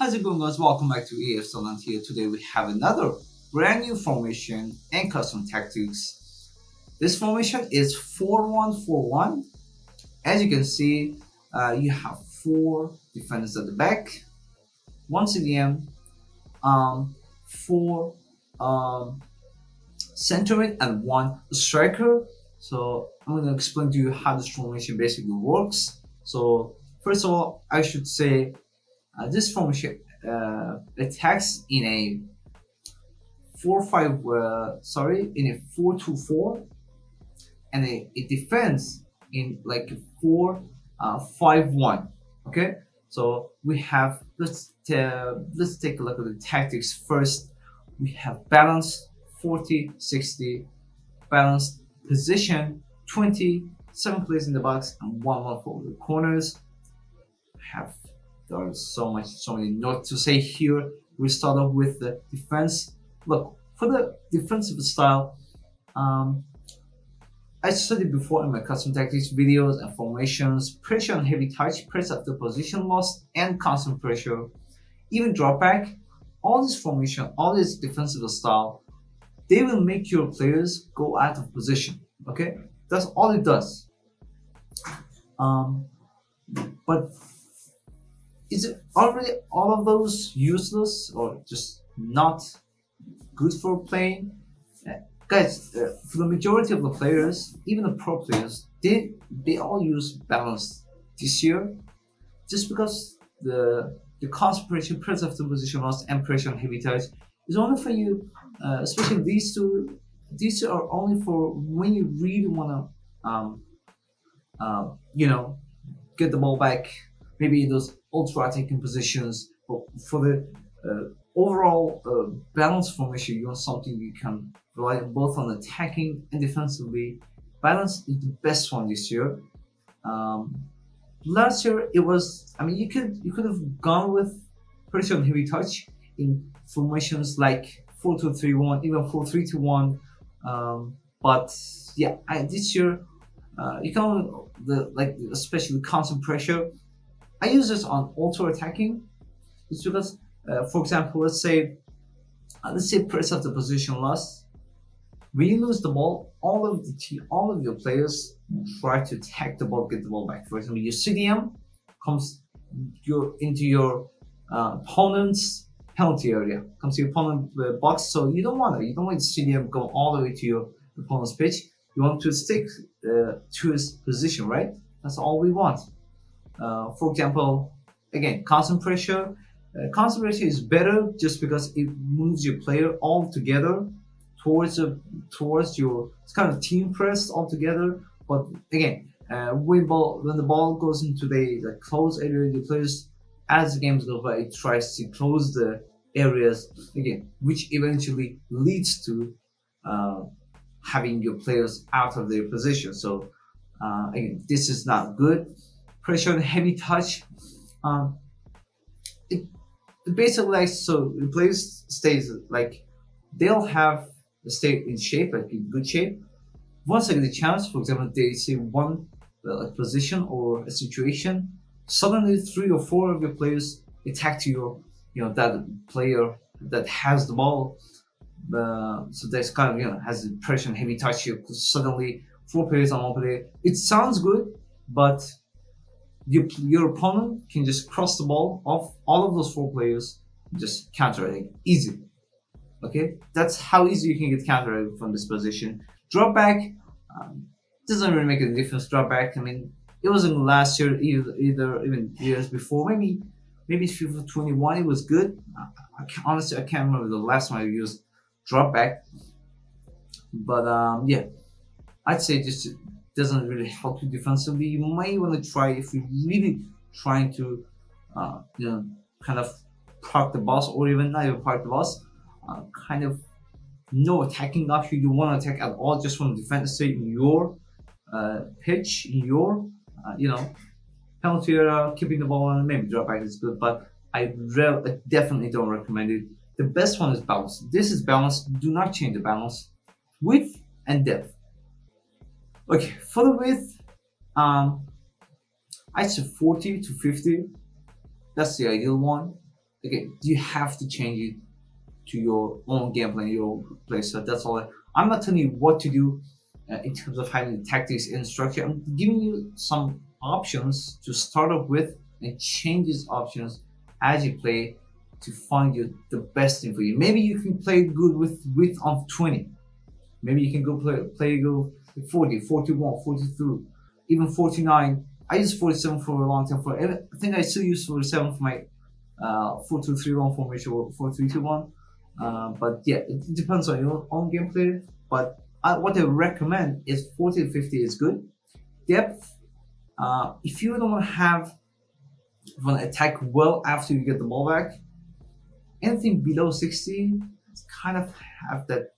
How's it going, guys? Welcome back to EAFC here. Today we have another brand new formation and custom tactics. This formation is 4-1-4-1. As you can see, you have four defenders at the back, one CDM, four centering, and one striker. So I'm going to explain to you how this formation basically works. So first of all, I should say this formation attacks in a 4-2-4, and it defends in like a 4-5-1. Okay, so we have let's take a look at the tactics first. We have balance 40-60, balanced position 20, 7 players in the box, and 1 for the corners. There are so many notes to say here. We start off with the defense. Look, for the defensive style, I studied before in my custom tactics videos and formations: pressure and heavy touch, press after position loss, and constant pressure, even drop back. All this formation, all this defensive style, they will make your players go out of position. Okay, that's all it does. But is it already all of those useless or just not good for playing? Guys, for the majority of the players, even the pro players, they all use balance this year, just because the concentration, press after position loss, and pressure and heavy touch is only for you. Especially these two. These are only for when you really wanna, get the ball back. Maybe in those ultra attacking positions, but for the overall balance formation, you want something you can rely on both on attacking and defensively. Balance is the best one this year. Last year it was. I mean, you could have gone with pressure and heavy touch in formations like 4-2-3-1, even 4-3-2-1. But yeah, this year you can especially constant pressure. I use this on auto attacking. It's because, for example, let's say press after position loss. When you lose the ball, all of your players try to attack the ball, get the ball back. For example, your CDM comes into your opponent's penalty area, comes to your opponent box. So you don't want CDM go all the way to your opponent's pitch. You want to stick to his position, right? That's all we want. For example, again, constant pressure. Constant pressure is better just because it moves your player all together towards your. It's kind of team press all together. But again, when the ball goes into the close area, the players, as the games go by, it tries to close the areas again, which eventually leads to having your players out of their position. So again, this is not good. Pressure and heavy touch. It basically so the players stays like they'll stay in shape, like in good shape. Once they get a chance, for example, they see one position or a situation, suddenly 3 or 4 of your players attack to that player that has the ball. So there's kind of has the pressure and heavy touch here. Suddenly 4 players on 1 player. It sounds good, but your opponent can just cross the ball off all of those 4 players, just counter it easy. Okay, that's how easy you can get counter from this position. Drop back doesn't really make a difference. Drop back. I mean, it wasn't last year either even years before. Maybe FIFA 21 it was good. Honestly, I can't remember the last time I used drop back. But yeah, I'd say just doesn't really help you defensively. You might want to try, if you're really trying to kind of park the boss, or even not even park the boss, kind of no attacking option. You want to attack at all, just want to defend, say in your pitch, in your penalty area, keeping the ball on. Maybe drop back is good, but I definitely don't recommend it. The best one is balance. This is balance. Do not change the balance, width and depth. Okay, for the width, I'd say 40 to 50. That's the ideal one. again, you have to change it to your own gameplay, your play. So that's all. I'm not telling you what to do in terms of having tactics and structure. I'm giving you some options to start off with and change these options as you play to find you the best thing for you. Maybe you can play good with width of 20. Maybe you can go 40, 41, 42, even 49. I use 47 for a long time. I think I still use 47 for my 4-2-3-1 formation or 4-3-2-1. But yeah, it depends on your own gameplay. But what I recommend is 40 to 50 is good. Depth, if you don't want to attack well after you get the ball back, anything below 60, it's kind of have that,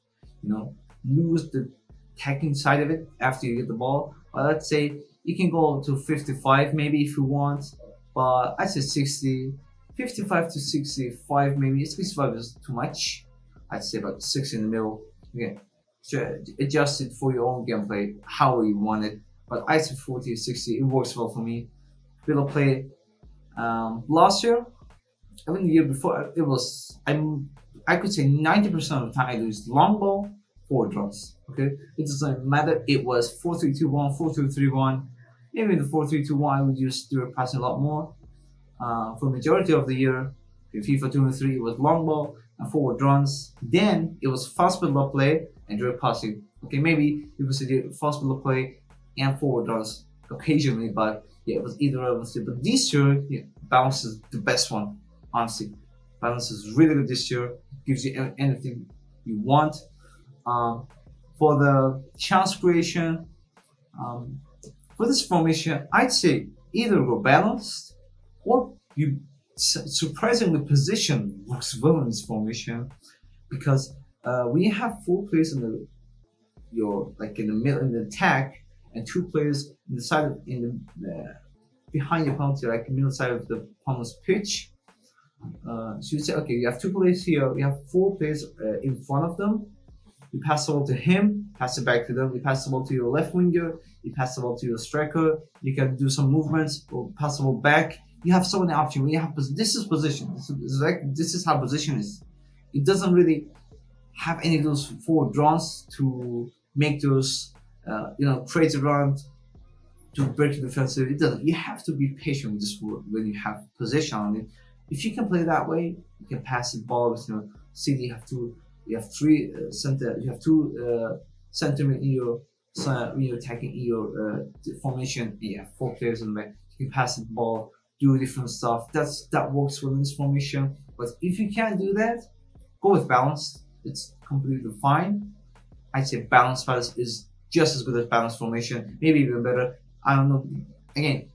lose the attacking side of it after you get the ball. But let's say you can go to 55 maybe if you want, but I'd say 60, 55 to 65 maybe. 65 is too much. I'd say about 6 in the middle. Again, adjust it for your own gameplay, how you want it. But I'd say 40 to 60, it works well for me. Villa play last year, even the year before, it was I could say 90% of the time I lose long ball, forward draws. Okay, it doesn't matter. It was 4-3-2-1, 4-2-3-1. Maybe in the 4-3-2-1 I would use direct passing a lot more. For the majority of the year, in FIFA 23, it was long ball and forward runs. Then it was fast build-up play and direct passing. Okay, maybe you could say fast build-up play and forward runs occasionally, but yeah, it was either of them. But this year, yeah, balance is the best one. Honestly, balance is really good this year. Gives you anything you want. For the chance creation, for this formation, I'd say either go balanced or you surprisingly position works well in this formation because when you have 4 players in the middle in the attack and 2 players in the side behind your opponent, like the middle side of the opponent's pitch. So you say, okay, you have 2 players here, you have 4 players in front of them. You pass the ball to him, pass it back to them. You pass the ball to your left winger, you pass the ball to your striker. You can do some movements or pass the ball back. You have so many options. When you have this is position. This is how position is. It doesn't really have any of those forward draws to make those trades around to break the defensive. It doesn't. You have to be patient with this when you have possession on it. If you can play that way, you can pass the ball with CD. You have 3 center. You have 2 centimeters in your when you're attacking in your formation. You have 4 players in there. You can pass the ball, do different stuff. That works well in this formation. But if you can't do that, go with balanced. It's completely fine. I'd say balanced is just as good as balanced formation, maybe even better. I don't know. Again,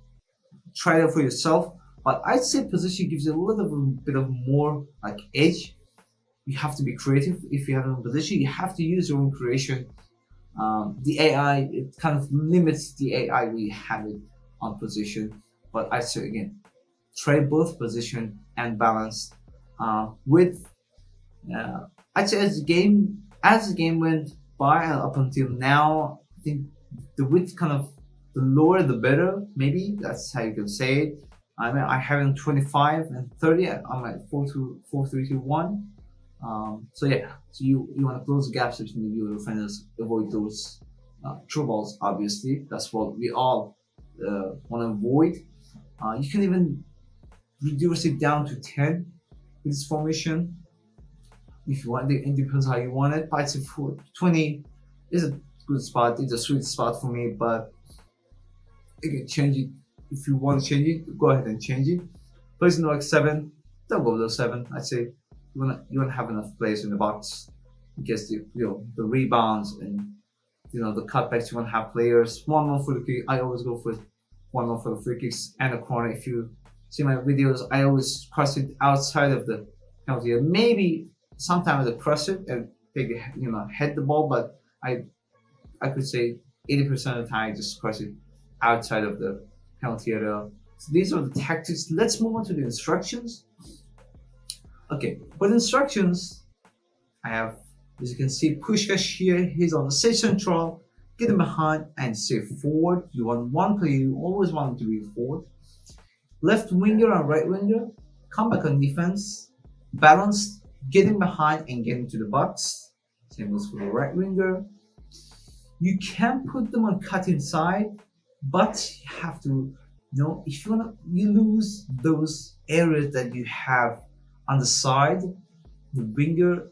try it out for yourself. But I'd say position gives you a little bit of more like edge. You have to be creative if you have a position. You have to use your own creation. The AI, it kind of limits the AI we have it on position. But I'd say again, try both position and balance. I'd say as the game went by up until now, I think the width kind of the lower the better. Maybe that's how you can say it. I have 25 and 30. I'm at 4-3-2-1. So you want to close the gaps between you and your defenders, avoid those through balls. Obviously, that's what we all want to avoid. You can even reduce it down to 10 with this formation if you want. It depends how you want it. But I'd say 20 is a good spot. It's a sweet spot for me. But you can change it if you want to change it. Go ahead and change it. Plays in like 7. Don't go below 7. I'd say you want to have enough players in the box in case the rebounds and the cutbacks. You want to have players. 1-1 for the kick. I always go for 1-1 for the free kicks and the corner. If you see my videos, I always cross it outside of the penalty area. Maybe sometimes I cross it and take head the ball, but I could say 80% of the time I just cross it outside of the penalty area. So these are the tactics. Let's move on to the instructions. Okay, for the instructions, I have, as you can see, Pushkash here. He's on the stage central. Get him behind and stay forward. You want one player. You always want him to be forward. Left winger and right winger come back on defense, balanced, getting behind and getting to the box. Same goes for the right winger. You can put them on cut inside, but you have to know if you lose those areas that you have on the side, the winger,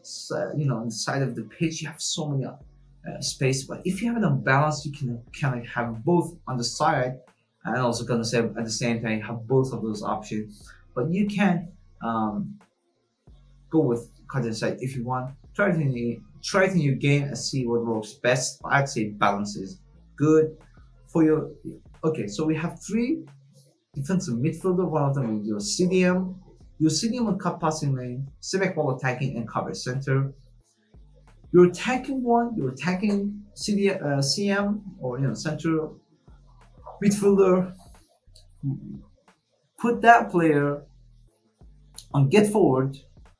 on the side of the pitch, you have so many space. But if you have it unbalanced, you can kind of have both on the side, and also gonna say at the same time you have both of those options. But you can go with cut inside if you want. Try it in your game and see what works best. I'd say balance is good for your. Okay, so we have three defensive midfielder. One of them is your CDM. Your CDM will cut passing lane, civic ball attacking, and cover center. Your attacking CM or center midfielder. Put that player on get forward,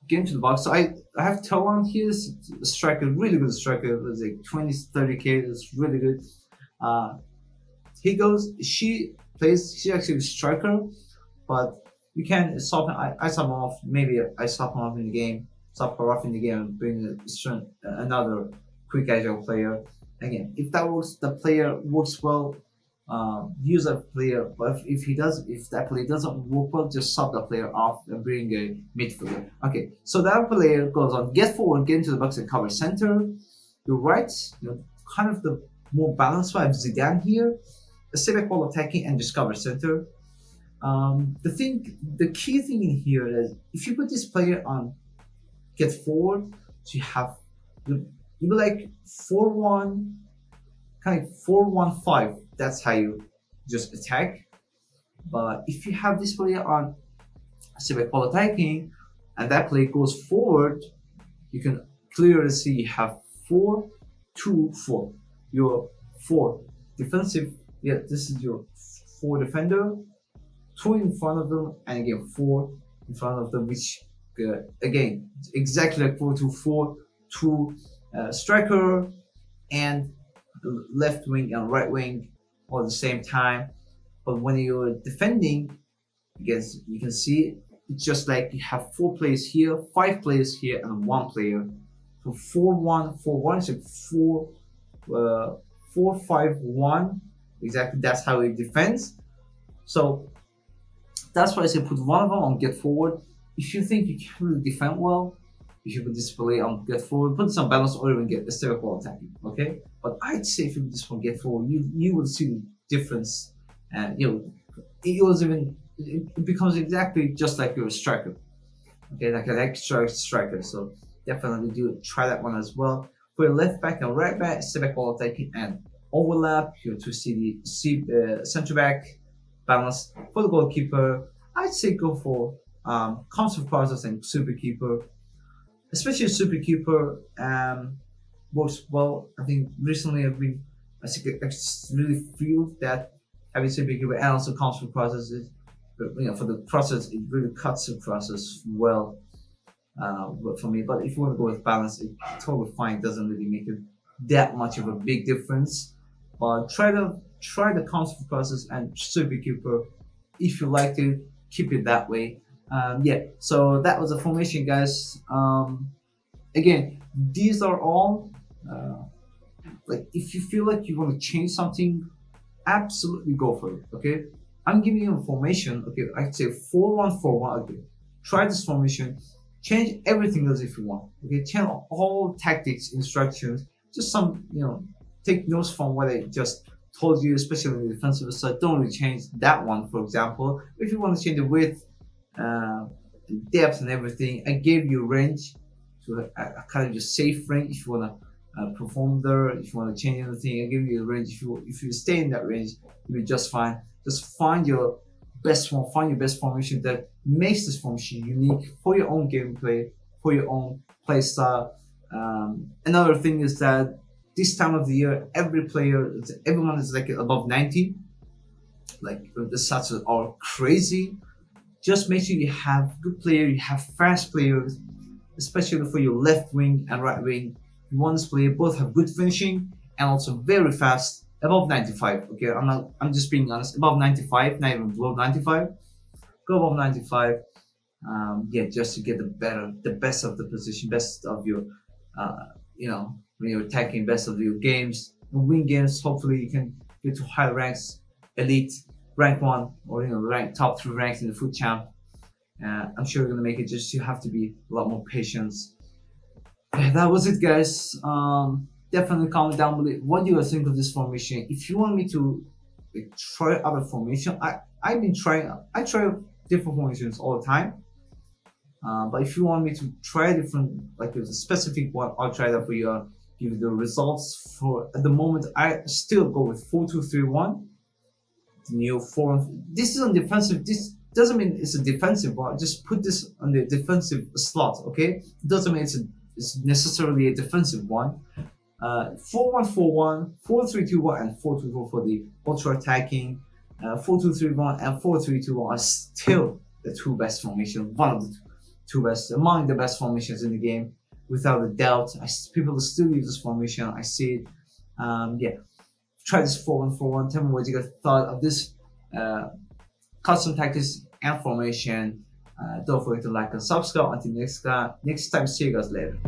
get into the box. So I have Tawan here, a striker, really good striker. It's like 20-30k. It's really good. She's actually a striker, but you can swap him. I swap him off. Maybe I swap him off in the game. Swap her off in the game and bring another quick agile player. Again, if that works, the player works well. Use that player. But if that player doesn't work well, just swap that player off and bring a midfielder. Okay, so that player goes on get forward, get into the box and cover center. You're right. Kind of the more balanced vibe Zidane here. A civic ball attacking and just cover center. The key thing in here is if you put this player on get forward, so you be like 4-1, kind of 4-1-5. That's how you just attack. But if you have this player on civic ball attacking and that player goes forward, you can clearly see you have 4-2-4. Your 4 defensive. Yeah, this is your 4 defender, 2 in front of them, and again 4 in front of them, which again exactly like 4-2-4, 2 striker and left wing and right wing all at the same time. But when you're defending, you can see it's just like you have 4 players here, 5 players here, and 1 player. So 4-1-4-1, so 4-5-1. Exactly, that's how it defends. So that's why I say put one of them on get forward. If you think you can't really defend well, you should put this play on get forward, put some balance, or even get a civic ball attacking. Okay, but I'd say if you put this one get forward, you will see the difference, and it becomes exactly just like you're a striker. Okay, like an extra striker. So definitely try that one as well. For your left back and right back, civic ball attacking and overlap. Your 2 center back balance. For the goalkeeper, I'd say go for constant process and super keeper. Especially super keeper works well. I think recently I really feel that having super keeper and also constant process is, for the process, it really cuts the process well for me. But if you want to go with balance, it's totally fine. It doesn't really make it that much of a big difference. But try the constant process and super keeper. If you like to keep it that way. So that was the formation, guys. Again, these are all like if you feel like you want to change something, absolutely go for it. Okay, I'm giving you a formation. Okay, I'd say 4-1-4-1. Okay, try this formation. Change everything else if you want. Okay, change all tactics, instructions. Just some, take notes from what I just told you, especially on the defensive side. Don't really change that one, for example. If you want to change the width, depth, and everything, I gave you range to a kind of just safe range. If you want to perform there, if you want to change anything, I give you a range. If you stay in that range, you'll be just fine. Just find your best one, find your best formation that makes this formation unique for your own gameplay, for your own play style. Another thing is that this time of the year, everyone is like above 90. Like the stats are crazy. Just make sure you have good players, you have fast players, especially for your left wing and right wing. You want this player both have good finishing and also very fast, above 95. Okay, I'm just being honest, above 95, not even below 95. Go above 95. Yeah, just to get the best of the position, best of your, when you're attacking, best of your games, and win games. Hopefully, you can get to high ranks, elite, rank one, or rank top 3 ranks in the foot champ. I'm sure you're gonna make it. Just you have to be a lot more patience. Yeah, that was it, guys. Definitely comment down below what do you guys think of this formation. If you want me to try other formation, I try different formations all the time. But if you want me to try different, like a specific one, I'll try that for you. Give you the results. For at the moment, I still go with 4-2-3-1. The new form. This is on defensive. This doesn't mean it's a defensive one. Just put this on the defensive slot. Okay, it doesn't mean it's necessarily a defensive one. 4-1-4-1, 4-3-2-1, and 4-2-4 for the ultra attacking. 4-2-3-1 and 4-3-2-1 are still the two best formations. One of the two best, among the best formations in the game, without a doubt. People still use this formation. I see it. Yeah, try this 4-1-4-1. Tell me what you guys thought of this custom tactics and formation. Don't forget to like and subscribe. Until next time, see you guys later.